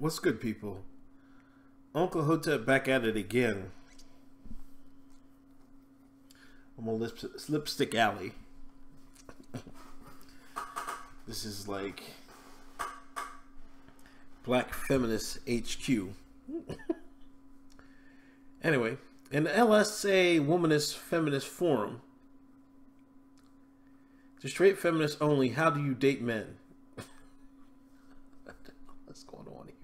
What's good, people? Uncle Hotep back at it again. I'm on Lipstick Alley. This is like Black Feminist HQ. Anyway, in the LSA Womanist Feminist Forum, to straight feminists only, how do you date men? What's going on here?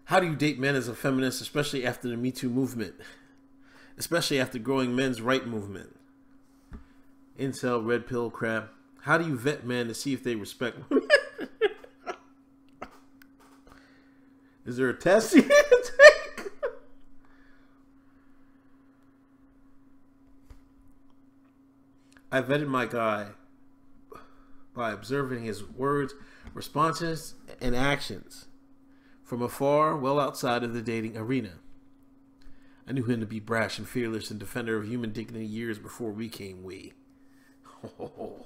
How do you date men as a feminist, especially after the Me Too movement? Especially after growing men's right movement? Incel, red pill crap. How do you vet men to see if they respect women? Is there a test you need to take? I vetted my guy by observing his words, responses, and actions from afar, well outside of the dating arena. I knew him to be brash and fearless and defender of human dignity years before we came we. Oh,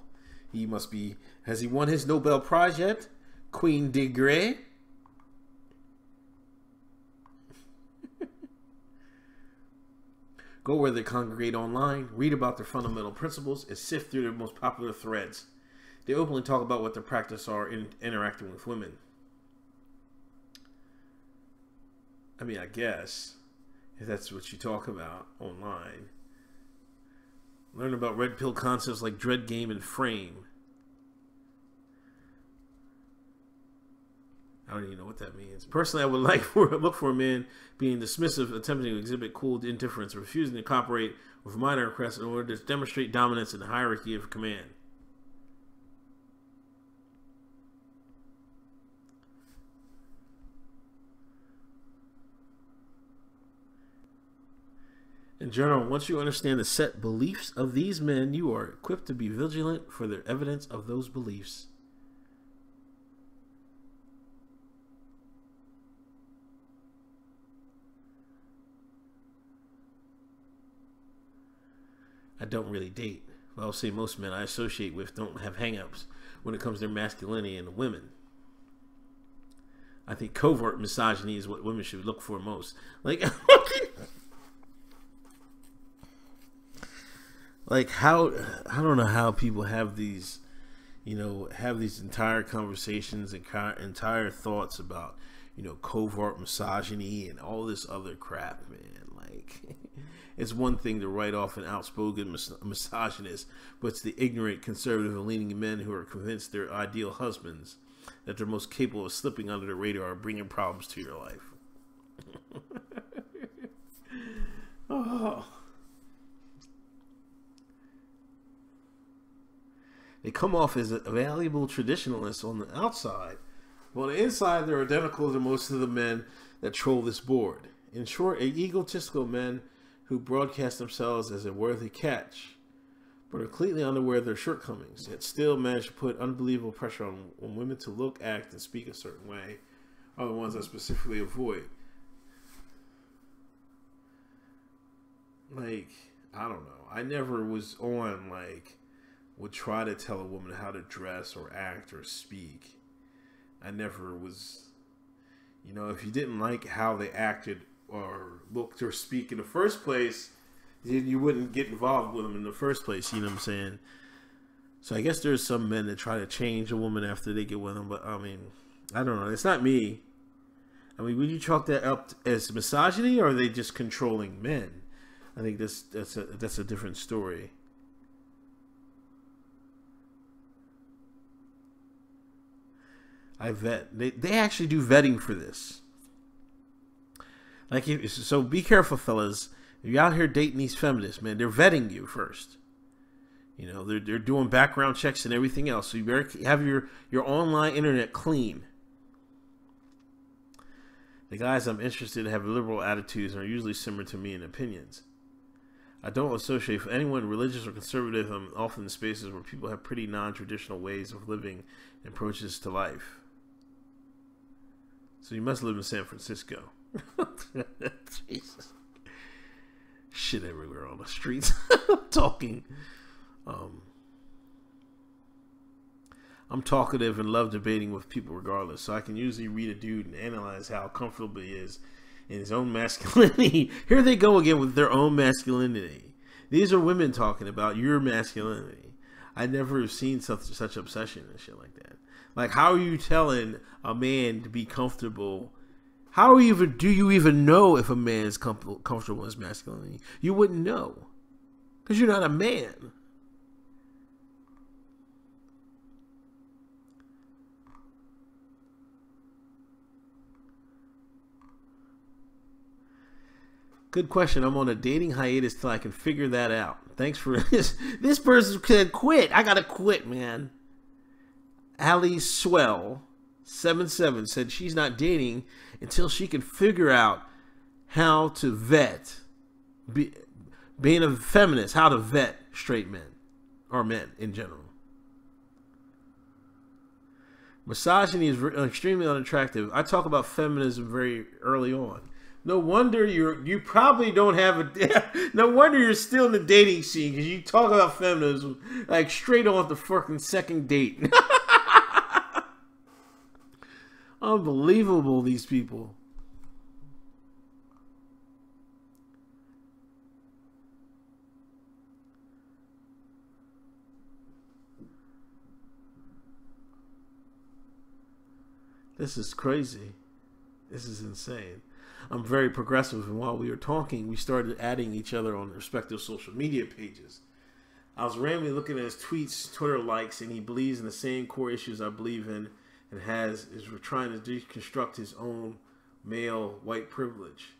he must be... Has he won his Nobel Prize yet? Queen de Grey? Go where they congregate online, read about their fundamental principles, and sift through their most popular threads. They openly talk about what their practices are in interacting with women. I mean, I guess, if that's what you talk about online. Learn about red pill concepts like dread game and frame. I don't even know what that means. Personally, I would look for a man being dismissive, attempting to exhibit cool indifference, refusing to cooperate with minor requests in order to demonstrate dominance in the hierarchy of command. In general, once you understand the set beliefs of these men, you are equipped to be vigilant for their evidence of those beliefs. I don't really date. Well, I'll say most men I associate with don't have hang-ups when it comes to their masculinity and women. I think covert misogyny is what women should look for most. Like how, I don't know how people have these, have these entire conversations and entire thoughts about, covert misogyny and all this other crap, man. Like, it's one thing to write off an outspoken misogynist, but it's the ignorant, conservative, and leaning men who are convinced they're ideal husbands, that they're most capable of slipping under the radar and bringing problems to your life. Oh. They come off as a valuable traditionalists on the outside, but on the inside they're identical to most of the men that troll this board. In short, egotistical men who broadcast themselves as a worthy catch, but are completely unaware of their shortcomings, yet still manage to put unbelievable pressure on women to look, act, and speak a certain way, are the ones I specifically avoid. Like, I don't know. I never was on, would try to tell a woman how to dress or act or speak. I never was, if you didn't like how they acted or looked or speak in the first place, then you wouldn't get involved with them in the first place, you know what I'm saying? So I guess there's some men that try to change a woman after they get with them, but I mean, I don't know. It's not me. I mean, would you chalk that up as misogyny, or are they just controlling men? I think that's a different story. I vet. They actually do vetting for this. So be careful, fellas. If you're out here dating these feminists, man, they're vetting you first. They're doing background checks and everything else. So you better have your online internet clean. The guys I'm interested in have liberal attitudes and are usually similar to me in opinions. I don't associate with anyone religious or conservative. I'm often in spaces where people have pretty non-traditional ways of living and approaches to life. So you must live in San Francisco. Jesus. Shit everywhere on the streets. Talking. I'm talkative and love debating with people regardless. So I can usually read a dude and analyze how comfortable he is in his own masculinity. Here they go again with their own masculinity. These are women talking about your masculinity. I never have seen such obsession and shit like that. Like, how are you telling a man to be comfortable? How do you even know if a man is comfortable in his masculinity? You wouldn't know, because you're not a man. Good question. I'm on a dating hiatus till I can figure that out. Thanks for this. This person said quit. I gotta quit, man. Ali Swell 77 said she's not dating until she can figure out how to vet. Being a feminist, how to vet straight men or men in general. Misogyny is extremely unattractive. I talk about feminism very early on. No wonder you probably don't have a. No wonder you're still in the dating scene, because you talk about feminism like straight off the fucking second date. Unbelievable, these people. This is crazy. This is insane. I'm very progressive, and while we were talking, we started adding each other on respective social media pages. I was randomly looking at his tweets, Twitter likes, and he believes in the same core issues I believe in, and is trying to deconstruct his own male white privilege.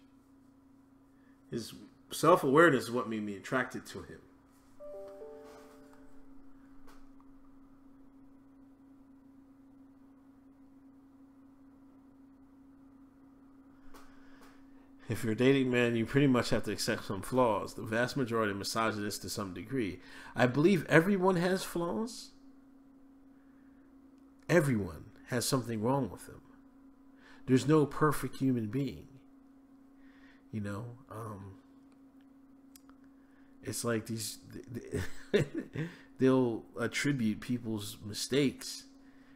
His self-awareness is what made me attracted to him. If you're dating men, you pretty much have to accept some flaws. The vast majority are misogynist to some degree. I believe everyone has flaws. Everyone has something wrong with them. There's no perfect human being. You know, it's like they'll attribute people's mistakes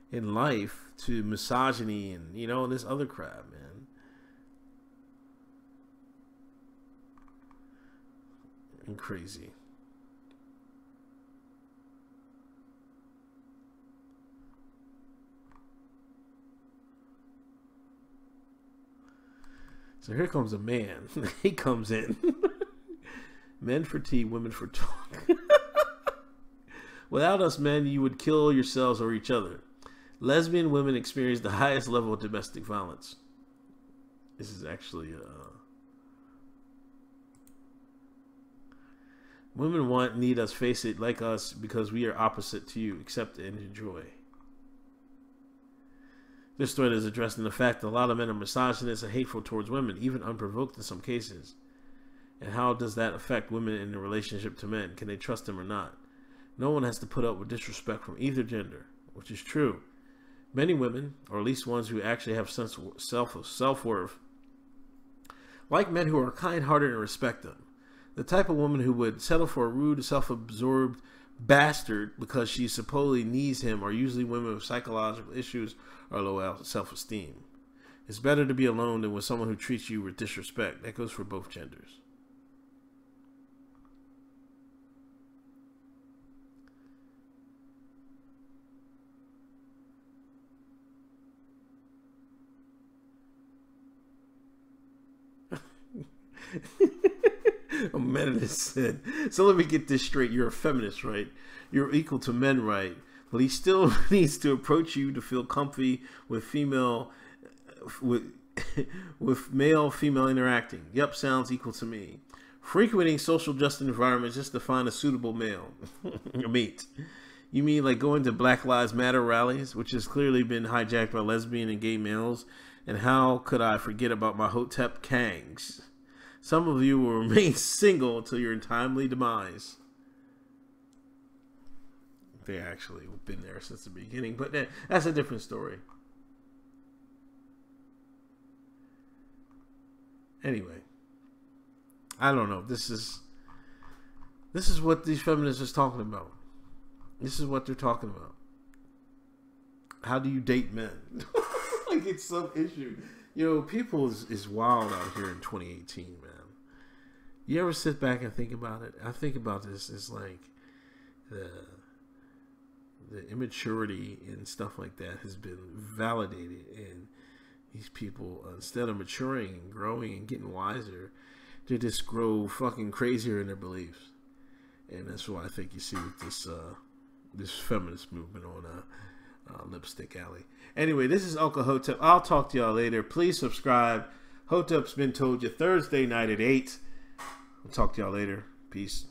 in life to misogyny and, you know, this other crap, man. And crazy. So here comes a man. He comes in. Men for tea, women for talk. Without us men, you would kill yourselves or each other. Lesbian women experience the highest level of domestic violence. This is actually women need us, face it, like us, because we are opposite to you. Accept and enjoy. This thread is addressing the fact that a lot of men are misogynist and hateful towards women, even unprovoked in some cases. And how does that affect women in their relationship to men? Can they trust them or not? No one has to put up with disrespect from either gender, which is true. Many women, or at least ones who actually have self-worth, like men who are kind-hearted and respect them. The type of woman who would settle for a rude, self-absorbed bastard because she supposedly needs him are usually women with psychological issues or low self-esteem. It's better to be alone than with someone who treats you with disrespect. That goes for both genders. A meninist said, so let me get this straight. You're a feminist, right? You're equal to men, right? But he still needs to approach you to feel comfy with with male-female interacting. Yep, sounds equal to me. Frequenting social justice environments just to find a suitable male. Mate. You mean like going to Black Lives Matter rallies, which has clearly been hijacked by lesbian and gay males? And how could I forget about my Hotep Kangs? Some of you will remain single until your untimely demise. They actually have been there since the beginning, but that's a different story. Anyway, I don't know. This is what these feminists are talking about. This is what they're talking about. How do you date men? Like it's some issue. People is wild out here in 2018, man. You ever sit back and think about it? I think about this. It's like the immaturity and stuff like that has been validated, and these people, instead of maturing and growing and getting wiser, they just grow fucking crazier in their beliefs. And that's what I think you see with this feminist movement on Lipstick Alley. Anyway, this is Uncle Hotep. I'll talk to y'all later. Please subscribe. Hotep's been told you Thursday night at 8. I'll talk to y'all later. Peace.